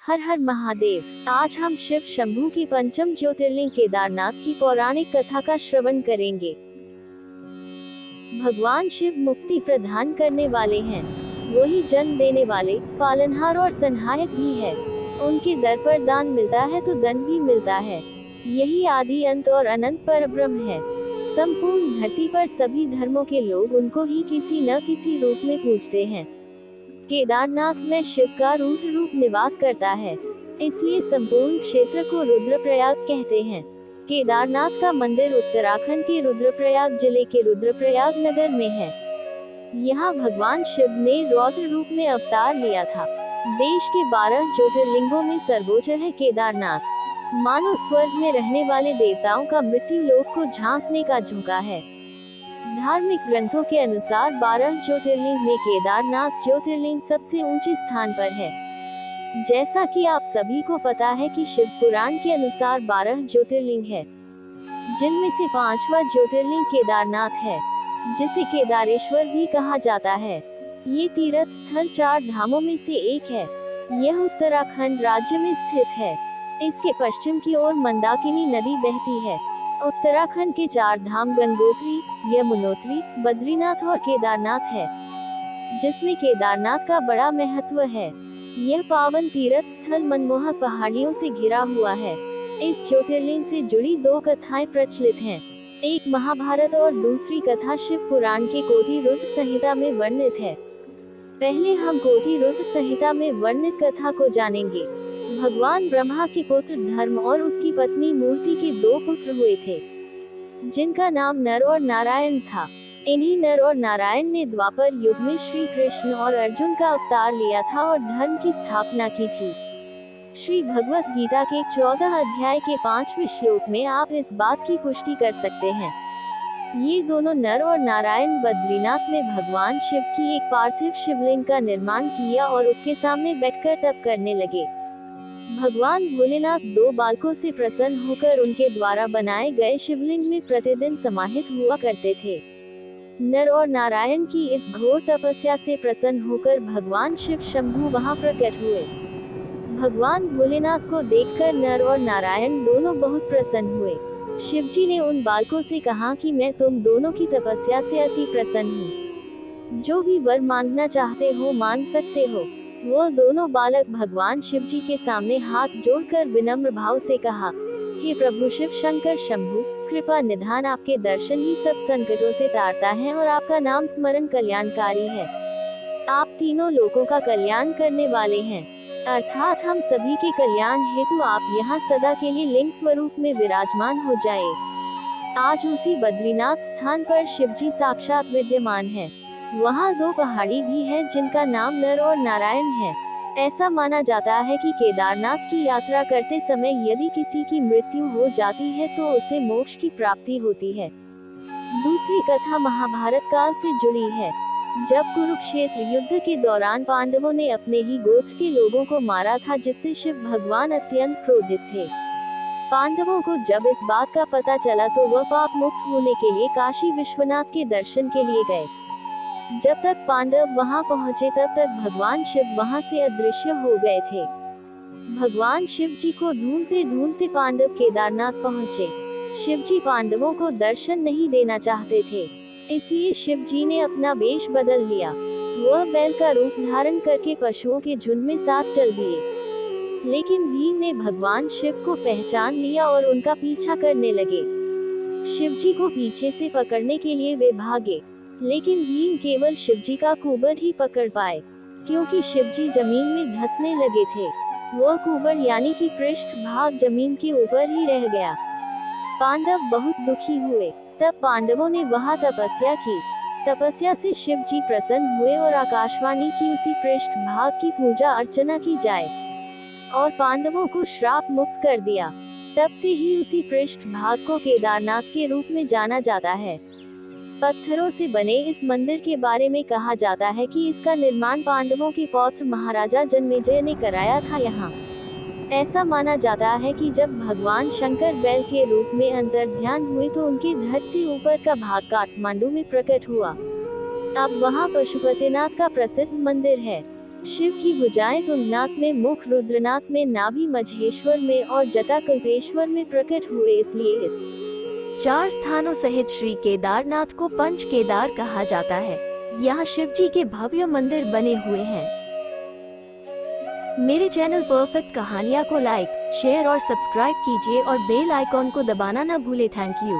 हर हर महादेव। आज हम शिव शंभू की पंचम ज्योतिर्लिंग केदारनाथ की पौराणिक कथा का श्रवण करेंगे। भगवान शिव मुक्ति प्रदान करने वाले हैं, वही जन्म देने वाले, पालनहार और सहायक भी है। उनके दर पर दान मिलता है तो दंड भी मिलता है। यही आदि अंत और अनंत परब्रह्म है। संपूर्ण धरती पर सभी धर्मों के लोग उनको ही किसी न किसी रूप में पूजते हैं। केदारनाथ में शिव का रुद्र रूप निवास करता है, इसलिए संपूर्ण क्षेत्र को रुद्रप्रयाग कहते हैं। केदारनाथ का मंदिर उत्तराखंड के रुद्रप्रयाग जिले के रुद्रप्रयाग नगर में है। यहाँ भगवान शिव ने रौद्र रूप में अवतार लिया था। देश के 12 ज्योतिर्लिंगों में सर्वोच्च है केदारनाथ। मानो स्वर्ग में रहने वाले देवताओं का मृत्यु लोक को झांकने का झोंका है। धार्मिक ग्रंथों के अनुसार 12 ज्योतिर्लिंग में केदारनाथ ज्योतिर्लिंग सबसे ऊंचे स्थान पर है। जैसा कि आप सभी को पता है कि शिव पुराण के अनुसार 12 ज्योतिर्लिंग है, जिनमें से 5वां ज्योतिर्लिंग केदारनाथ है, जिसे केदारेश्वर भी कहा जाता है। ये तीर्थ स्थल 4 धामों में से एक है। यह उत्तराखंड राज्य में स्थित है। इसके पश्चिम की ओर मंदाकिनी नदी बहती है। उत्तराखंड के 4 धाम गंगोत्री, यमुनोत्री, बद्रीनाथ और केदारनाथ है, जिसमें केदारनाथ का बड़ा महत्व है। यह पावन तीर्थ स्थल मनमोहक पहाड़ियों से घिरा हुआ है। इस ज्योतिर्लिंग से जुड़ी 2 कथाएं प्रचलित हैं। एक महाभारत और दूसरी कथा शिव पुराण के कोटि रुद्र संहिता में वर्णित है। पहले हम कोटि रुद्र संहिता में वर्णित कथा को जानेंगे। भगवान ब्रह्मा के पुत्र धर्म और उसकी पत्नी मूर्ति के 2 पुत्र हुए थे, जिनका नाम नर और नारायण था। इन्हीं नर और नारायण ने द्वापर युग में श्री कृष्ण और अर्जुन का अवतार लिया था और धर्म की स्थापना की थी। श्री भगवत गीता के 14 अध्याय के 5वें श्लोक में आप इस बात की पुष्टि कर सकते हैं। ये दोनों नर और नारायण बद्रीनाथ में भगवान शिव की एक पार्थिव शिवलिंग का निर्माण किया और उसके सामने बैठकर तप करने लगे। भगवान भोलेनाथ 2 बालकों से प्रसन्न होकर उनके द्वारा बनाए गए शिवलिंग में प्रतिदिन समाहित हुआ करते थे। नर और नारायण की इस घोर तपस्या से प्रसन्न होकर भगवान शिव शंभू वहां प्रकट हुए। भगवान भोलेनाथ को देखकर नर और नारायण दोनों बहुत प्रसन्न हुए। शिव जी ने उन बालकों से कहा कि मैं तुम दोनों की तपस्या से अति प्रसन्न हूँ। जो भी वर मांगना चाहते हो मांग सकते हो। वो दोनों बालक भगवान शिव जी के सामने हाथ जोड़कर विनम्र भाव से कहा, हे प्रभु शिव शंकर शंभू, कृपा निधान, आपके दर्शन ही सब संकटों से तारता है और आपका नाम स्मरण कल्याणकारी है। आप तीनों लोगों का कल्याण करने वाले हैं, अर्थात हम सभी के कल्याण हेतु आप यहाँ सदा के लिए लिंग स्वरूप में विराजमान हो जाए। आज उसी बद्रीनाथ स्थान पर शिव जी साक्षात विद्यमान है। वहाँ 2 पहाड़ी भी है जिनका नाम नर और नारायण है। ऐसा माना जाता है कि केदारनाथ की यात्रा करते समय यदि किसी की मृत्यु हो जाती है तो उसे मोक्ष की प्राप्ति होती है। दूसरी कथा महाभारत काल से जुड़ी है। जब कुरुक्षेत्र युद्ध के दौरान पांडवों ने अपने ही गोत्र के लोगों को मारा था, जिससे शिव भगवान अत्यंत क्रोधित थे। पांडवों को जब इस बात का पता चला तो वह पाप मुक्त होने के लिए काशी विश्वनाथ के दर्शन के लिए गए। जब तक पांडव वहां पहुंचे तब तक भगवान शिव वहां से अदृश्य हो गए थे। भगवान शिव जी को ढूंढते ढूंढते पांडव केदारनाथ पहुंचे। शिव जी पांडवों को दर्शन नहीं देना चाहते थे, इसलिए शिव जी ने अपना वेश बदल लिया। वह बैल का रूप धारण करके पशुओं के झुंड में साथ चल दिए। लेकिन भीम ने भगवान शिव को पहचान लिया और उनका पीछा करने लगे। शिव जी को पीछे से पकड़ने के लिए वे भागे, लेकिन भीम केवल शिव जी का कुबर ही पकड़ पाए, क्योंकि शिव जी जमीन में धंसने लगे थे। वह कुबर यानी कि पृष्ठ भाग जमीन के ऊपर ही रह गया। पांडव बहुत दुखी हुए। तब पांडवों ने वहां तपस्या की। तपस्या से शिव जी प्रसन्न हुए और आकाशवाणी की उसी पृष्ठ भाग की पूजा अर्चना की जाए और पांडवों को श्राप मुक्त कर दिया। तब से ही उसी पृष्ठ भाग को केदारनाथ के रूप में जाना जाता है। पत्थरों से बने इस मंदिर के बारे में कहा जाता है कि इसका निर्माण पांडवों के पौत्र महाराजा जन्मेजय ने कराया था। यहाँ ऐसा माना जाता है कि जब भगवान शंकर बैल के रूप में अंतर्ध्यान हुए तो उनके धड़ से ऊपर का भाग काठमांडू में प्रकट हुआ। अब वहाँ पशुपतिनाथ का प्रसिद्ध मंदिर है। शिव की भुजाएं तुंगनाथ में, मुख रुद्रनाथ में, नाभि मझेश्वर में और जटा कल्पेश्वर में प्रकट हुए, इसलिए इस 4 स्थानों सहित श्री केदारनाथ को पंच केदार कहा जाता है। यहाँ शिव जी के भव्य मंदिर बने हुए हैं। मेरे चैनल परफेक्ट कहानियाँ को लाइक, शेयर और सब्सक्राइब कीजिए और बेल आइकॉन को दबाना न भूले। Thank you.